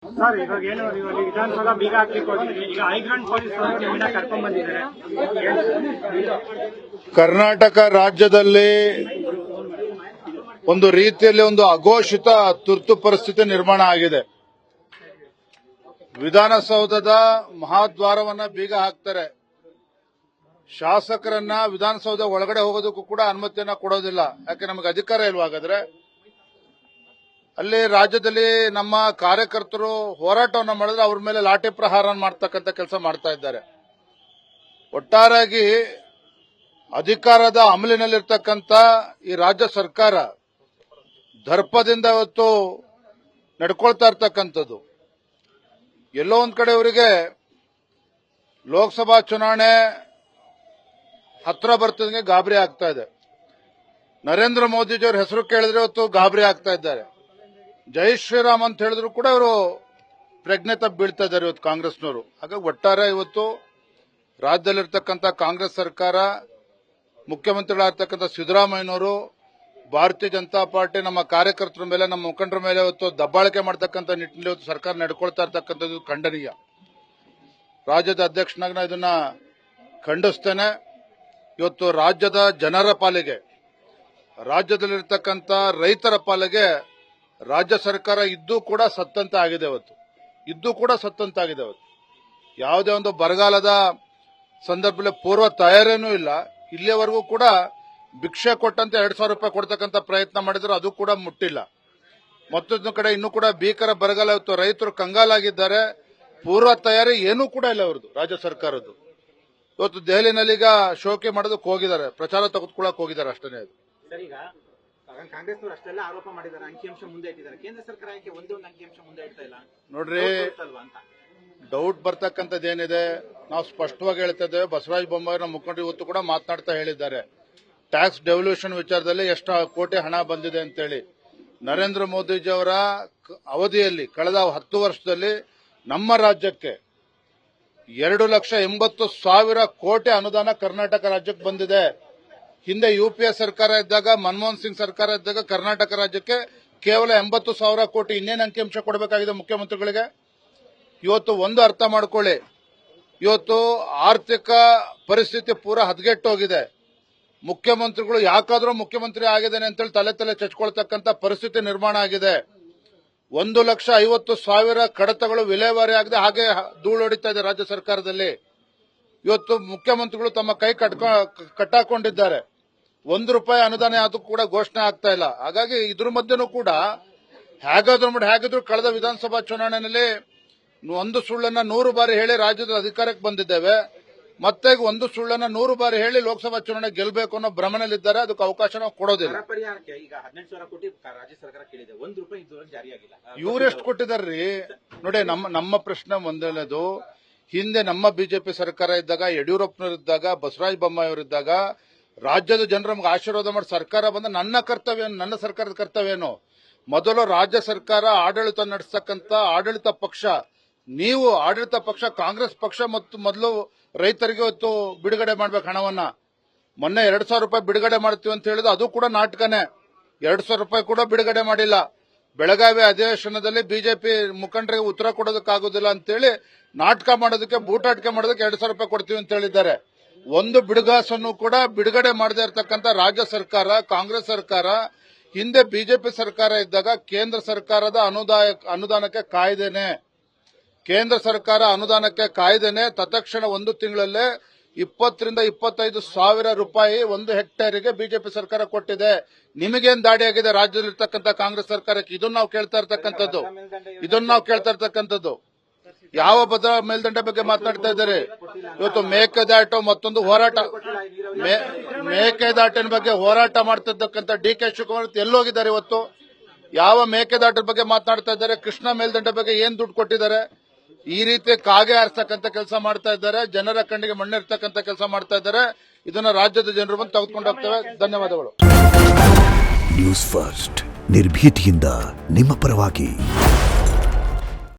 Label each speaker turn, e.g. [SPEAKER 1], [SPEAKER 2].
[SPEAKER 1] Sir ಇವಾಗ ಏನು ಇವಾಗ ವಿಧಾನಸೌಧ ಬೀಗ ಹಾಕ್ಲಿಕ್ಕೆ ಹೋಗಿದ್ರಿ, ಈಗ ಹೈಗ್ರೌಂಡ್ ಪೊಲೀಸ್ ನಿಮ್ಮನ್ನ ಕರ್ಕೊಂಡ್ ಬಂದಿದ್ದಾರೆ.
[SPEAKER 2] ಕರ್ನಾಟಕ ರಾಜ್ಯದಲ್ಲಿ ಒಂದು ರೀತಿಯಲ್ಲಿ ಒಂದು ಅಘೋಷಿತ ತುರ್ತು ಪರಿಸ್ಥಿತಿ ನಿರ್ಮಾಣ ಆಗಿದೆ. ವಿಧಾನಸೌಧದ ಮಹಾದ್ವಾರವನ್ನ ಬೀಗ ಹಾಕ್ತಾರೆ. ಶಾಸಕರನ್ನ ವಿಧಾನಸೌಧ ಒಳಗಡೆ ಹೋಗೋದಕ್ಕೂ ಕೂಡ ಅನುಮತಿಯನ್ನ ಕೊಡೋದಿಲ್ಲ. ಯಾಕೆ ನಮಗೆ ಅಧಿಕಾರ ಇಲ್ವಾ? ಹಾಗಾದ್ರೆ ಅಲ್ಲಿ ರಾಜ್ಯದಲ್ಲಿ ನಮ್ಮ ಕಾರ್ಯಕರ್ತರು ಹೋರಾಟವನ್ನು ಮಾಡಿದ್ರೆ ಅವ್ರ ಮೇಲೆ ಲಾಠಿ ಪ್ರಹಾರ ಮಾಡ್ತಕ್ಕಂಥ ಕೆಲಸ ಮಾಡ್ತಾ ಇದ್ದಾರೆ. ಒಟ್ಟಾರೆಯಾಗಿ ಅಧಿಕಾರದ ಅಮಲಿನಲ್ಲಿರ್ತಕ್ಕಂಥ ಈ ರಾಜ್ಯ ಸರ್ಕಾರ ದರ್ಪದಿಂದ ಇವತ್ತು ನಡ್ಕೊಳ್ತಾ ಇರ್ತಕ್ಕಂಥದ್ದು. ಎಲ್ಲೋ ಒಂದ್ ಕಡೆ ಇವರಿಗೆ ಲೋಕಸಭಾ ಚುನಾವಣೆ ಹತ್ರ ಬರ್ತದಂಗೆ ಗಾಬರಿ ಆಗ್ತಾ ಇದೆ. ನರೇಂದ್ರ ಮೋದಿಜಿಯವರ ಹೆಸರು ಕೇಳಿದ್ರೆ ಇವತ್ತು ಗಾಬರಿ ಆಗ್ತಾ ಇದ್ದಾರೆ. ಜೈ ಶ್ರೀರಾಮ್ ಅಂತ ಹೇಳಿದ್ರು ಕೂಡ ಇವರು ಪ್ರಜ್ಞೆ ತಪ್ಪಿ ಬೀಳ್ತಾ ಇದ್ದಾರೆ ಇವತ್ತು ಕಾಂಗ್ರೆಸ್ನವರು. ಹಾಗಾಗಿ ಒಟ್ಟಾರೆ ಇವತ್ತು ರಾಜ್ಯದಲ್ಲಿರ್ತಕ್ಕಂಥ ಕಾಂಗ್ರೆಸ್ ಸರ್ಕಾರ, ಮುಖ್ಯಮಂತ್ರಿಗಳಾಗಿರ್ತಕ್ಕಂಥ ಸಿದ್ದರಾಮಯ್ಯನವರು, ಭಾರತೀಯ ಜನತಾ ಪಾರ್ಟಿ ನಮ್ಮ ಕಾರ್ಯಕರ್ತರ ಮೇಲೆ, ನಮ್ಮ ಮುಖಂಡರ ಮೇಲೆ ಇವತ್ತು ದಬ್ಬಾಳಿಕೆ ಮಾಡತಕ್ಕಂಥ ನಿಟ್ಟಿನಲ್ಲಿ ಇವತ್ತು ಸರ್ಕಾರ ನಡ್ಕೊಳ್ತಾ ಇರ್ತಕ್ಕಂಥದ್ದು ಖಂಡನೀಯ. ರಾಜ್ಯದ ಅಧ್ಯಕ್ಷನಾಗಿ ನಾನು ಇದನ್ನ ಖಂಡಿಸ್ತೇನೆ. ಇವತ್ತು ರಾಜ್ಯದ ಜನರ ಪಾಲಿಗೆ, ರಾಜ್ಯದಲ್ಲಿರ್ತಕ್ಕಂಥ ರೈತರ ಪಾಲಿಗೆ ರಾಜ್ಯ ಸರ್ಕಾರ ಇದ್ದೂ ಕೂಡ ಸತ್ತಂತೆ ಆಗಿದೆ. ಇವತ್ತು ಯಾವುದೇ ಒಂದು ಬರಗಾಲದ ಸಂದರ್ಭದಲ್ಲಿ ಪೂರ್ವ ತಯಾರೇನೂ ಇಲ್ಲ. ಇಲ್ಲಿಯವರೆಗೂ ಕೂಡ ಭಿಕ್ಷೆ ಕೊಟ್ಟಂತೆ 2,000 ರೂಪಾಯಿ ಕೊಡ್ತಕ್ಕಂಥ ಪ್ರಯತ್ನ ಮಾಡಿದ್ರು, ಅದು ಕೂಡ ಮುಟ್ಟಿಲ್ಲ. ಮತ್ತೊಂದು ಕಡೆ ಇನ್ನೂ ಕೂಡ ಭೀಕರ ಬರಗಾಲ. ಇವತ್ತು ರೈತರು ಕಂಗಾಲಾಗಿದ್ದಾರೆ. ಪೂರ್ವ ತಯಾರಿ ಏನೂ ಕೂಡ ಇಲ್ಲ ಅವರದು, ರಾಜ್ಯ ಸರ್ಕಾರದ್ದು. ಇವತ್ತು ದೆಹಲಿನಲ್ಲಿ ಈಗ ಶೋಕಿ ಮಾಡೋದಕ್ಕೆ ಹೋಗಿದ್ದಾರೆ, ಪ್ರಚಾರ ತೆಗೆದುಕೊಳ್ಳಕ್ಕೆ ಹೋಗಿದ್ದಾರೆ, ಅಷ್ಟೇ.
[SPEAKER 1] ಸರ್, ಈಗ ಕಾಂಗ್ರೆಸ್ನವರು ಅಷ್ಟೆಲ್ಲ ಆರೋಪ ಮಾಡಿದ್ದಾರೆ, ಅಂಕಿಅಂಶ ಮುಂದೆ ಇಟ್ಟಿದ್ದಾರೆ. ಕೇಂದ್ರ ಸರ್ಕಾರ ಯಾಕೆ ಒಂದೇ ಒಂದು ಅಂಕಿಅಂಶ ಮುಂದೆ ಇಡ್ತಾ ಇಲ್ಲ?
[SPEAKER 2] ನೋಡ್ರಿ, ಡೌಟ್ ಬರ್ತಕ್ಕಂಥದ್ದೇನಿದೆ ನಾವು ಸ್ಪಷ್ಟವಾಗಿ ಹೇಳ್ತಾ ಇದ್ದೇವೆ. ಬಸವರಾಜ ಬೊಮ್ಮಾಯಿ ನಮ್ಮ ಮುಖಂಡರು ಇವತ್ತು ಕೂಡ ಮಾತನಾಡ್ತಾ ಹೇಳಿದ್ದಾರೆ, ಟ್ಯಾಕ್ಸ್ ಡೆವಲ್ಯೂಷನ್ ವಿಚಾರದಲ್ಲಿ ಎಷ್ಟು ಕೋಟಿ ಹಣ ಬಂದಿದೆ ಅಂತೇಳಿ. ನರೇಂದ್ರ ಮೋದಿಜಿ ಅವರ ಅವಧಿಯಲ್ಲಿ ಕಳೆದ 10 ವರ್ಷದಲ್ಲಿ ನಮ್ಮ ರಾಜ್ಯಕ್ಕೆ 2,80,000 ಕೋಟಿ ಅನುದಾನ ಕರ್ನಾಟಕ ರಾಜ್ಯಕ್ಕೆ ಬಂದಿದೆ. ಹಿಂದೆ UPA ಸರ್ಕಾರ ಇದ್ದಾಗ, ಮನಮೋಹನ್ ಸಿಂಗ್ ಸರ್ಕಾರ ಇದ್ದಾಗ ಕರ್ನಾಟಕ ರಾಜ್ಯಕ್ಕೆ ಕೇವಲ 80,000 ಕೋಟಿ. ಇನ್ನೇನು ಅಂಕಿಅಂಶ ಕೊಡಬೇಕಾಗಿದೆ ಮುಖ್ಯಮಂತ್ರಿಗಳಿಗೆ? ಇವತ್ತು ಒಂದು ಅರ್ಥ ಮಾಡ್ಕೊಳ್ಳಿ, ಇವತ್ತು ಆರ್ಥಿಕ ಪರಿಸ್ಥಿತಿ ಪೂರಾ ಹದಗೆಟ್ಟೋಗಿದೆ. ಮುಖ್ಯಮಂತ್ರಿಗಳು ಯಾಕಾದ್ರೂ ಮುಖ್ಯಮಂತ್ರಿ ಆಗಿದ್ದೇನೆ ಅಂತೇಳಿ ತಲೆ ಚಚ್ಕೊಳ್ತಕ್ಕಂಥ ಪರಿಸ್ಥಿತಿ ನಿರ್ಮಾಣ ಆಗಿದೆ. 1,50,000 ಕಡತಗಳು ವಿಲೇವಾರಿ ಆಗದೆ ಹಾಗೆ ಧೂಳು ಹೊಡಿತಾ ಇದೆ ರಾಜ್ಯ ಸರ್ಕಾರದಲ್ಲಿ. ಇವತ್ತು ಮುಖ್ಯಮಂತ್ರಿಗಳು ತಮ್ಮ ಕೈ ಕಟ್ಟಾಕೊಂಡಿದ್ದಾರೆ. ₹1 ಅನುದಾನ ಅದು ಕೂಡ ಘೋಷಣೆ ಆಗ್ತಾ ಇಲ್ಲ. ಹಾಗಾಗಿ ಇದ್ರ ಮಧ್ಯನೂ ಕೂಡ ಹೇಗಾದ್ರೂ ಕಳೆದ ವಿಧಾನಸಭಾ ಚುನಾವಣೆಯಲ್ಲಿ ಒಂದು ಸುಳ್ಳನ್ನ 100 ಬಾರಿ ಹೇಳಿ ರಾಜ್ಯದ ಅಧಿಕಾರಕ್ಕೆ ಬಂದಿದ್ದೇವೆ. ಮತ್ತೆ ಒಂದು ಸುಳ್ಳನ್ನ 100 ಬಾರಿ ಹೇಳಿ ಲೋಕಸಭಾ ಚುನಾವಣೆ ಗೆಲ್ಲಬೇಕು ಅನ್ನೋ ಭ್ರಮನಲ್ಲಿದ್ದಾರೆ. ಅದಕ್ಕೆ ಅವಕಾಶ ನಾವು ಕೊಡೋದಿಲ್ಲ.
[SPEAKER 1] ಈಗ 18,000 ಕೋಟಿ ರಾಜ್ಯ ಸರ್ಕಾರ ಕೇಳಿದೆ, ₹1 ಇದುವರೆಗೆ ಜಾರಿಯಾಗಿಲ್ಲ.
[SPEAKER 2] ಇವರೆಷ್ಟು ಕೊಟ್ಟಿದಾರ್ರಿ? ನೋಡಿ, ನಮ್ಮ ಪ್ರಶ್ನೆ ಒಂದೇನದು, ಹಿಂದೆ ನಮ್ಮ ಬಿಜೆಪಿ ಸರ್ಕಾರ ಇದ್ದಾಗ, ಯಡಿಯೂರಪ್ಪನವರಿದ್ದಾಗ, ಬಸವರಾಜ ಬೊಮ್ಮಾಯಿ ಅವರಿದ್ದಾಗ ರಾಜ್ಯದ ಜನರು ನಮಗೆ ಆಶೀರ್ವಾದ ಮಾಡಿ ಸರ್ಕಾರ ಬಂದ ನನ್ನ ಸರ್ಕಾರದ ಕರ್ತವ್ಯ ಏನು? ಮೊದಲು ರಾಜ್ಯ ಸರ್ಕಾರ ಆಡಳಿತ ನಡೆಸತಕ್ಕಂಥ ಆಡಳಿತ ಪಕ್ಷ, ನೀವು ಆಡಳಿತ ಪಕ್ಷ ಕಾಂಗ್ರೆಸ್ ಪಕ್ಷ, ಮತ್ತು ಮೊದಲು ರೈತರಿಗೆ ಇವತ್ತು ಬಿಡುಗಡೆ ಮಾಡಬೇಕು ಹಣವನ್ನ. ಮೊನ್ನೆ 2,000 ರೂಪಾಯಿ ಬಿಡುಗಡೆ ಮಾಡ್ತೀವಿ ಅಂತ ಹೇಳಿದ್ರು, ಅದು ಕೂಡ ನಾಟಕನೇ. 2,000 ರೂಪಾಯಿ ಕೂಡ ಬಿಡುಗಡೆ ಮಾಡಿಲ್ಲ. ಬೆಳಗಾವಿ ಅಧಿವೇಶನದಲ್ಲಿ ಬಿಜೆಪಿ ಮುಖಂಡರಿಗೆ ಉತ್ತರ ಕೊಡೋದಕ್ಕಾಗೋದಿಲ್ಲ ಅಂತೇಳಿ ನಾಟಕ ಮಾಡೋದಕ್ಕೆ, ಬೂಟಾಟಿಕೆ ಮಾಡೋದಕ್ಕೆ 2,000 ರೂಪಾಯಿ ಕೊಡ್ತೀವಿ ಅಂತ ಹೇಳಿದ್ದಾರೆ. ಒಂದು ಬಿಡುಗಾಸನ್ನು ಕೂಡ ಬಿಡುಗಡೆ ಮಾಡದೇ ಇರತಕ್ಕಂಥ ರಾಜ್ಯ ಸರ್ಕಾರ, ಕಾಂಗ್ರೆಸ್ ಸರ್ಕಾರ. ಹಿಂದೆ ಬಿಜೆಪಿ ಸರ್ಕಾರ ಇದ್ದಾಗ ಕೇಂದ್ರ ಸರ್ಕಾರದ ಅನುದಾನಕ್ಕೆ ಕಾಯ್ದೇನೆ, ಕೇಂದ್ರ ಸರ್ಕಾರ ಅನುದಾನಕ್ಕೆ ಕಾಯ್ದೇನೆ ತತ್ಕ್ಷಣ 1 ತಿಂಗಳಲ್ಲೇ 20,000 ರಿಂದ 25,000 ರೂಪಾಯಿ 1 ಹೆಕ್ಟೇರಿಗೆ ಬಿಜೆಪಿ ಸರ್ಕಾರ ಕೊಟ್ಟಿದೆ. ನಿಮಗೇನ್ ದಾಡಿಯಾಗಿದೆ ರಾಜ್ಯದಲ್ಲಿರ್ತಕ್ಕಂಥ ಕಾಂಗ್ರೆಸ್ ಸರ್ಕಾರಕ್ಕೆ? ಇದನ್ನ ನಾವು ಕೇಳ್ತಾ ಇರ್ತಕ್ಕಂಥದ್ದು. ಯಾವ ಭದ್ರಾ ಮೇಲ್ದಂಡೆ ಬಗ್ಗೆ ಮಾತನಾಡ್ತಾ ಇದ್ದಾರೆ? ಇವತ್ತು ಮೇಕೆದಾಟು ಮತ್ತೊಂದು ಹೋರಾಟ, ಮೇಕೆದಾಟಿನ ಬಗ್ಗೆ ಹೋರಾಟ ಮಾಡ್ತಿರ್ತಕ್ಕಂಥ DK ಶಿವಕುಮಾರ್ ಎಲ್ಲೋಗಿದ್ದಾರೆ ಇವತ್ತು? ಯಾವ ಮೇಕೆದಾಟದ ಬಗ್ಗೆ ಮಾತನಾಡ್ತಾ ಇದ್ದಾರೆ? ಕೃಷ್ಣ ಮೇಲ್ದಂಡೆ ಬಗ್ಗೆ ಏನ್ ದುಡ್ಡು ಕೊಟ್ಟಿದ್ದಾರೆ? ಈ ರೀತಿ ಕಾಗೆ ಆರಿಸ್ತಕ್ಕಂಥ ಕೆಲಸ ಮಾಡ್ತಾ ಇದ್ದಾರೆ. ಜನರ ಕಣ್ಣಿಗೆ ಮಣ್ಣಿರ್ತಕ್ಕಂಥ ಕೆಲಸ ಮಾಡ್ತಾ ಇದ್ದಾರೆ. ಇದನ್ನ ರಾಜ್ಯದ ಜನರು ಬಂದು ತೆಗೆದುಕೊಂಡು ಹೋಗ್ತೇವೆ. ಧನ್ಯವಾದಗಳು.
[SPEAKER 3] ನ್ಯೂಸ್ ಫಸ್ಟ್, ನಿರ್ಭೀತಿಯಿಂದ ನಿಮ್ಮ ಪರವಾಗಿ.